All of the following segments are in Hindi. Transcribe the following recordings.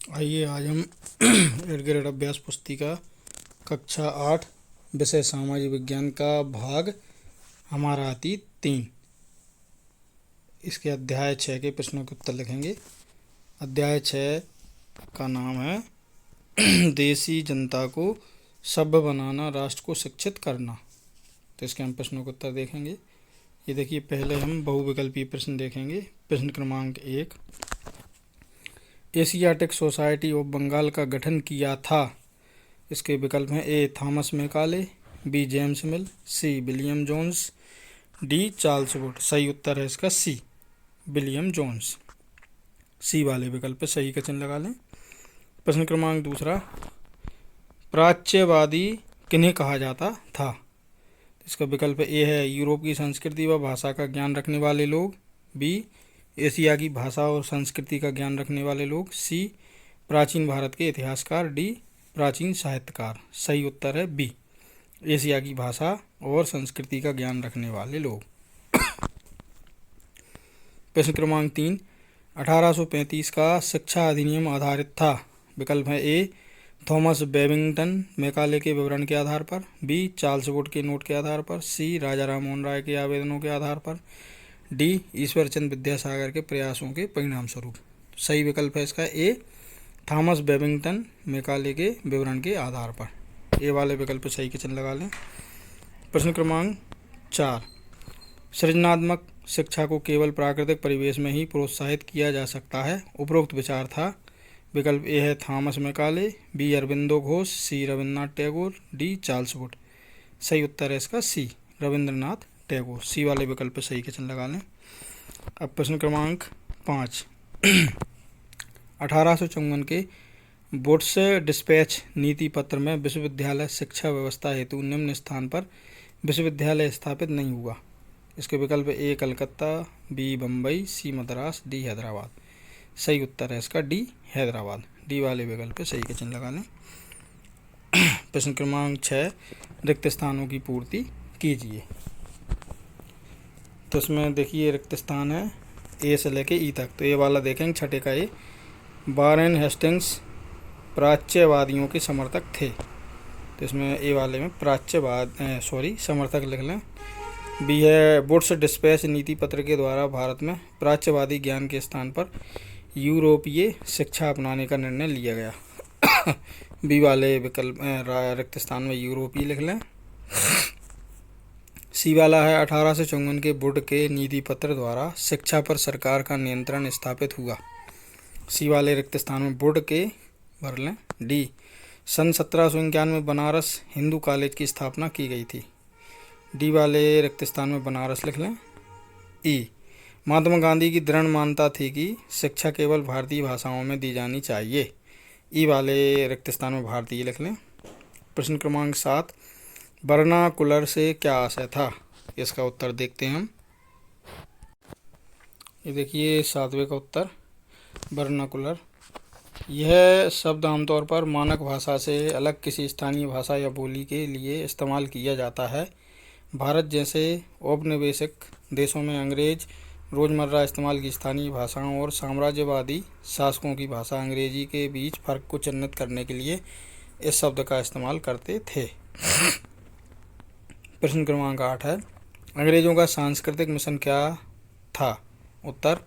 आइए आज हम एडगर अभ्यास पुस्तिका कक्षा 8 विषय सामाजिक विज्ञान का भाग हमारा अतीत 3 इसके अध्याय 6 के प्रश्नों के उत्तर लिखेंगे। अध्याय 6 का नाम है देसी जनता को सभ्य बनाना, राष्ट्र को शिक्षित करना। तो इसके हम प्रश्नों के उत्तर देखेंगे। ये देखिए, पहले हम बहुविकल्पीय प्रश्न देखेंगे। प्रश्न क्रमांक 1, एशियाटिक सोसाइटी ऑफ बंगाल का गठन किया था। इसके विकल्प हैं A Thomas Macaulay, B James Mill, C William Jones, D Charles Wood. सही उत्तर है इसका सी, विलियम जोन्स। सी वाले विकल्प पे सही का चिन्ह लगा लें। प्रश्न क्रमांक दूसरा, प्राच्यवादी किन्हें कहा जाता था। इसका विकल्प ए है यूरोप की संस्कृति व भाषा का ज्ञान रखने वाले लोग, बी एशिया की भाषा और संस्कृति का ज्ञान रखने वाले लोग, सी प्राचीन भारत के इतिहासकार, डी प्राचीन साहित्यकार। सही उत्तर है बी, एशिया की भाषा और संस्कृति का ज्ञान रखने वाले लोग। प्रश्न क्रमांक 3, 1835 का शिक्षा अधिनियम आधारित था। विकल्प है ए थॉमस बेबिंगटन मैकाले के विवरण के आधार पर, बी चार्ल्स वुड के नोट के आधार पर, सी राजा राममोहन राय के आवेदनों के आधार पर, डी ईश्वरचंद विद्यासागर के प्रयासों के परिणाम स्वरूप। सही विकल्प है इसका ए थॉमस बेबिंगटन मैकाले के विवरण के आधार पर। ए वाले विकल्प पर सही के चिन्ह लगा लें। प्रश्न क्रमांक 4, सृजनात्मक शिक्षा को केवल प्राकृतिक परिवेश में ही प्रोत्साहित किया जा सकता है। उपरोक्त विचार था। विकल्प ए है Thomas Macaulay, B Aurobindo Ghosh, C Rabindranath Tagore, D Charles Wood. सही उत्तर है इसका सी, रविंद्रनाथ टैगोर। सी वाले विकल्प पर सही के चिन्ह लगा लें। अब प्रश्न क्रमांक 5, 1854 के वुड्स डिस्पैच नीति पत्र में विश्वविद्यालय शिक्षा व्यवस्था हेतु निम्न स्थान पर विश्वविद्यालय स्थापित नहीं हुआ। इसके विकल्प ए कलकत्ता, बी बम्बई, सी मद्रास, डी हैदराबाद। सही उत्तर है इसका डी हैदराबाद। डी वाले विकल्प पे सही का चिन्ह लगा लें। प्रश्न क्रमांक 6, रिक्त स्थानों की पूर्ति कीजिए। तो इसमें देखिए रिक्त स्थान है ए से लेके ई तक। तो ये वाला देखेंगे छठे का ए, वारेन हेस्टिंग्स प्राच्यवादियों के समर्थक थे। तो इसमें ए वाले में समर्थक लिख लें। बी है वुड्स डिस्पैच नीति पत्र के द्वारा भारत में प्राच्यवादी ज्ञान के स्थान पर यूरोपीय शिक्षा अपनाने का निर्णय लिया गया। बी वाले विकल्प रिक्त स्थान में यूरोपीय लिख लें। सी वाला है 1854 के वुड के नीति पत्र द्वारा शिक्षा पर सरकार का नियंत्रण स्थापित हुआ। सी वाले रिक्त स्थान में वुड के भर लें। डी सन 1751 में बनारस हिंदू कॉलेज की स्थापना की गई थी। डी वाले रिक्त स्थान में बनारस लिख लें। ई महात्मा गांधी की दृढ़ मान्यता थी कि शिक्षा केवल भारतीय भाषाओं में दी जानी चाहिए। ई वाले रिक्त स्थान में भारतीय लिख लें। प्रश्न क्रमांक 7, वर्नाकुलर से क्या आशय था। इसका उत्तर देखते हैं हम। ये देखिए 7वें का उत्तर, वर्नाकुलर यह शब्द आमतौर पर मानक भाषा से अलग किसी स्थानीय भाषा या बोली के लिए इस्तेमाल किया जाता है। भारत जैसे औपनिवेशिक देशों में अंग्रेज रोज़मर्रा इस्तेमाल की स्थानीय भाषाओं और साम्राज्यवादी शासकों की भाषा अंग्रेजी के बीच फ़र्क को चिह्नित करने के लिए इस शब्द का इस्तेमाल करते थे। प्रश्न क्रमांक 8 है, अंग्रेज़ों का सांस्कृतिक मिशन क्या था। उत्तर,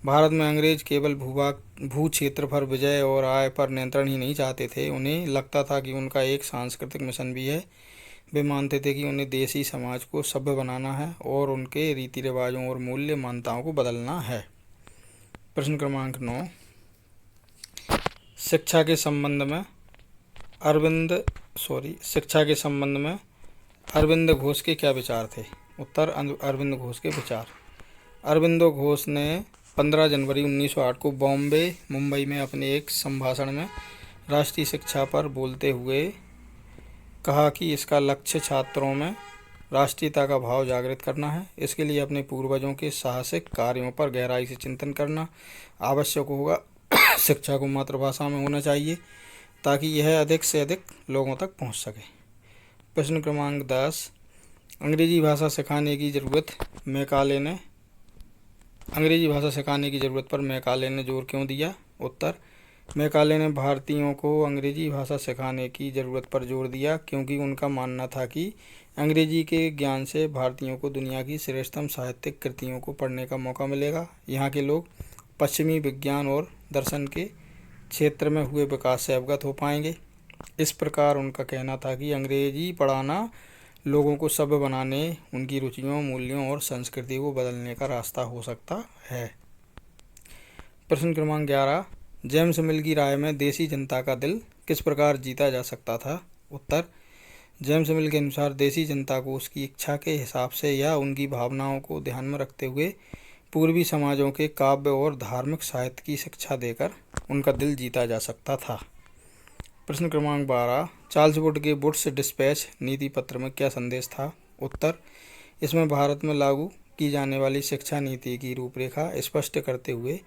भारत में अंग्रेज केवल भू क्षेत्र पर विजय और आय पर नियंत्रण ही नहीं चाहते थे, उन्हें लगता था कि उनका एक सांस्कृतिक मिशन भी है। वे मानते थे कि उन्हें देसी समाज को सभ्य बनाना है और उनके रीति रिवाजों और मूल्य मान्यताओं को बदलना है। प्रश्न क्रमांक 9, शिक्षा के संबंध में अरविंद घोष के क्या विचार थे। उत्तर, अरविंद घोष के विचार। अरविंदो घोष ने 15 जनवरी 1908 को बॉम्बे मुंबई में अपने एक संभाषण में राष्ट्रीय शिक्षा पर बोलते हुए कहा कि इसका लक्ष्य छात्रों में राष्ट्रीयता का भाव जागृत करना है। इसके लिए अपने पूर्वजों के साहसिक कार्यों पर गहराई से चिंतन करना आवश्यक होगा। शिक्षा को मातृभाषा में होना चाहिए ताकि यह अधिक से अधिक लोगों तक पहुंच सके। प्रश्न क्रमांक 10, अंग्रेजी भाषा सिखाने की ज़रूरत पर मैकाले ने जोर क्यों दिया। उत्तर, मैकाले ने भारतीयों को अंग्रेजी भाषा सिखाने की ज़रूरत पर जोर दिया, क्योंकि उनका मानना था कि अंग्रेजी के ज्ञान से भारतीयों को दुनिया की श्रेष्ठतम साहित्यिक कृतियों को पढ़ने का मौका मिलेगा। यहाँ के लोग पश्चिमी विज्ञान और दर्शन के क्षेत्र में हुए विकास से अवगत हो पाएंगे। इस प्रकार उनका कहना था कि अंग्रेजी पढ़ाना लोगों को सभ्य बनाने, उनकी रुचियों, मूल्यों और संस्कृति को बदलने का रास्ता हो सकता है। प्रश्न क्रमांक 11, जेम्स मिल की राय में देसी जनता का दिल किस प्रकार जीता जा सकता था? उत्तर, जेम्स मिल के अनुसार देसी जनता को उसकी इच्छा के हिसाब से या उनकी भावनाओं को ध्यान में रखते हुए पूर्वी समाजों के काव्य और धार्मिक साहित्य की शिक्षा देकर उनका दिल जीता जा सकता था। प्रश्न क्रमांक 12, चार्ल्स वुड के वुड्स डिस्पैच नीति पत्र में क्या संदेश था? उत्तर, इसमें भारत में लागू की जाने वाली शिक्षा नीति की रूपरेखा स्पष्ट करते हुए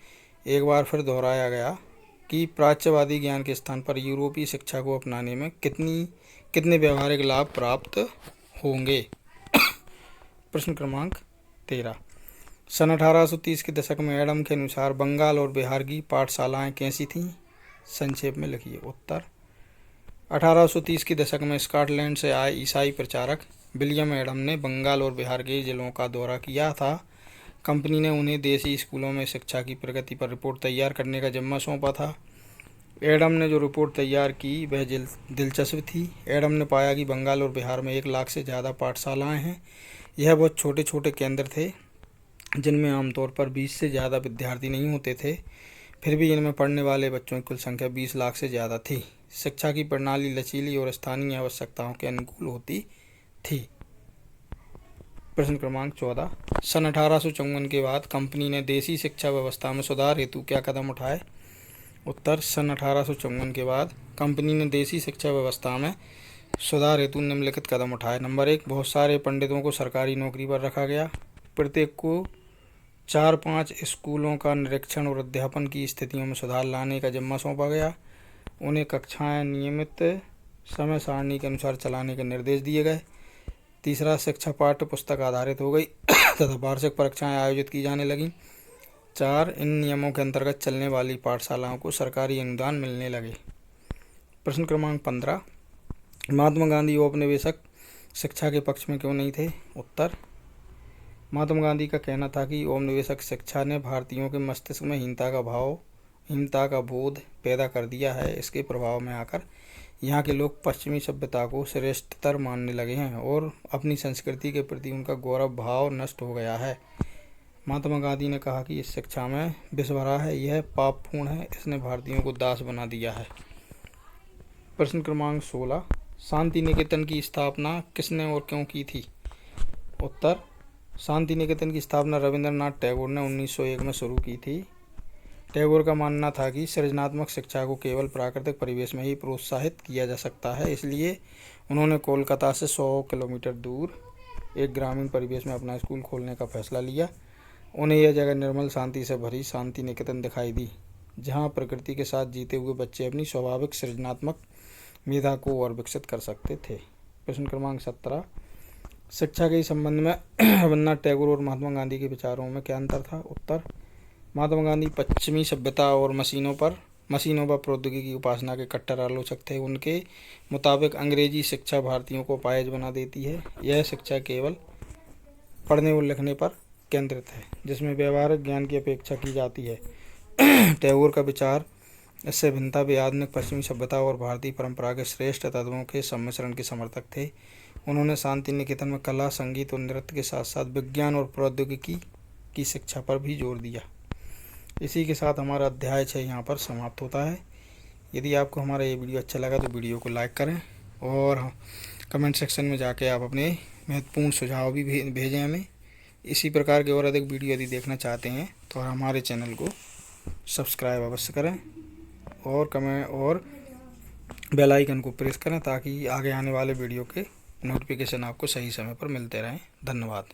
एक बार फिर दोहराया गया कि प्राच्यवादी ज्ञान के स्थान पर यूरोपीय शिक्षा को अपनाने में कितने व्यावहारिक लाभ प्राप्त होंगे। प्रश्न क्रमांक 13, सन 1830 के दशक में एडम के अनुसार बंगाल और बिहार की पाठशालाएं कैसी थीं? संक्षेप में लिखिए। उत्तर, 1830 के दशक में स्कॉटलैंड से आए ईसाई प्रचारक विलियम एडम ने बंगाल और बिहार के जिलों का दौरा किया था। कंपनी ने उन्हें देसी स्कूलों में शिक्षा की प्रगति पर रिपोर्ट तैयार करने का जिम्मा सौंपा था। एडम ने जो रिपोर्ट तैयार की वह दिलचस्प थी। एडम ने पाया कि बंगाल और बिहार में 1 लाख से ज़्यादा पाठशालाएं हैं। यह बहुत छोटे छोटे केंद्र थे जिनमें आमतौर पर 20 से ज़्यादा विद्यार्थी नहीं होते थे। फिर भी इनमें पढ़ने वाले बच्चों की कुल संख्या 20 लाख से ज़्यादा थी। शिक्षा की प्रणाली लचीली और स्थानीय आवश्यकताओं के अनुकूल होती थी। प्रश्न क्रमांक 14, सन 1854 के बाद कंपनी ने देसी शिक्षा व्यवस्था में सुधार हेतु क्या कदम उठाए? उत्तर, सन 1854 के बाद कंपनी ने देसी शिक्षा व्यवस्था में सुधार हेतु निम्नलिखित कदम उठाए। नंबर 1, बहुत सारे पंडितों को सरकारी नौकरी पर रखा गया। प्रत्येक को 4-5 स्कूलों का निरीक्षण और अध्यापन की स्थितियों में सुधार लाने का जिम्मा सौंपा गया। उन्हें कक्षाएं नियमित समय सारणी के अनुसार चलाने के निर्देश दिए गए। तीसरा, शिक्षा पाठ्य पुस्तक आधारित हो गई तथा वार्षिक परीक्षाएं आयोजित की जाने लगीं। 4, इन नियमों के अंतर्गत चलने वाली पाठशालाओं को सरकारी अनुदान मिलने लगे। प्रश्न क्रमांक 15, महात्मा गांधी औपनिवेशिक शिक्षा के पक्ष में क्यों नहीं थे? उत्तर, महात्मा गांधी का कहना था कि औपनिवेशिक शिक्षा ने भारतीयों के मस्तिष्क में हीनता का बोध पैदा कर दिया है। इसके प्रभाव में आकर यहाँ के लोग पश्चिमी सभ्यता को श्रेष्ठतर मानने लगे हैं और अपनी संस्कृति के प्रति उनका गौरव भाव नष्ट हो गया है। महात्मा गांधी ने कहा कि इस शिक्षा में विष भरा है, यह पापपूर्ण है, इसने भारतीयों को दास बना दिया है। प्रश्न क्रमांक 16, शांति निकेतन की स्थापना किसने और क्यों की थी? उत्तर, शांति निकेतन की स्थापना रविंद्रनाथ टैगोर ने 1901 में शुरू की थी। टैगोर का मानना था कि सृजनात्मक शिक्षा को केवल प्राकृतिक परिवेश में ही प्रोत्साहित किया जा सकता है। इसलिए उन्होंने कोलकाता से 100 किलोमीटर दूर एक ग्रामीण परिवेश में अपना स्कूल खोलने का फैसला लिया। उन्हें यह जगह निर्मल शांति से भरी शांति निकेतन दिखाई दी, जहाँ प्रकृति के साथ जीते हुए बच्चे अपनी स्वाभाविक सृजनात्मक मेधा को और विकसित कर सकते थे। प्रश्न क्रमांक 17, शिक्षा के संबंध में रविन्द्रनाथ टैगोर और महात्मा गांधी के विचारों में क्या अंतर था? उत्तर, महात्मा गांधी पश्चिमी सभ्यता और मशीनों व प्रौद्योगिकी की उपासना के कट्टर आलोचक थे। उनके मुताबिक अंग्रेजी शिक्षा भारतीयों को अपाहिज बना देती है। यह शिक्षा केवल पढ़ने और लिखने पर केंद्रित है, जिसमें व्यवहारिक ज्ञान की अपेक्षा की जाती है। टैगोर का विचार इससे भिन्न था। वे आधुनिक पश्चिमी सभ्यता और भारतीय परंपरा के श्रेष्ठ तत्वों के सम्मिश्रण के समर्थक थे। उन्होंने शांति निकेतन में कला, संगीत और नृत्य के साथ साथ विज्ञान और प्रौद्योगिकी की शिक्षा पर भी जोर दिया। इसी के साथ हमारा अध्याय 6 यहाँ पर समाप्त होता है। यदि आपको हमारा ये वीडियो अच्छा लगा तो वीडियो को लाइक करें और कमेंट सेक्शन में जाके आप अपने महत्वपूर्ण सुझाव भी भेजें हमें। इसी प्रकार के और अधिक वीडियो यदि देखना चाहते हैं तो हमारे चैनल को सब्सक्राइब अवश्य करें और बेल आइकन को प्रेस करें ताकि आगे आने वाले वीडियो के नोटिफिकेशन आपको सही समय पर मिलते रहें। धन्यवाद।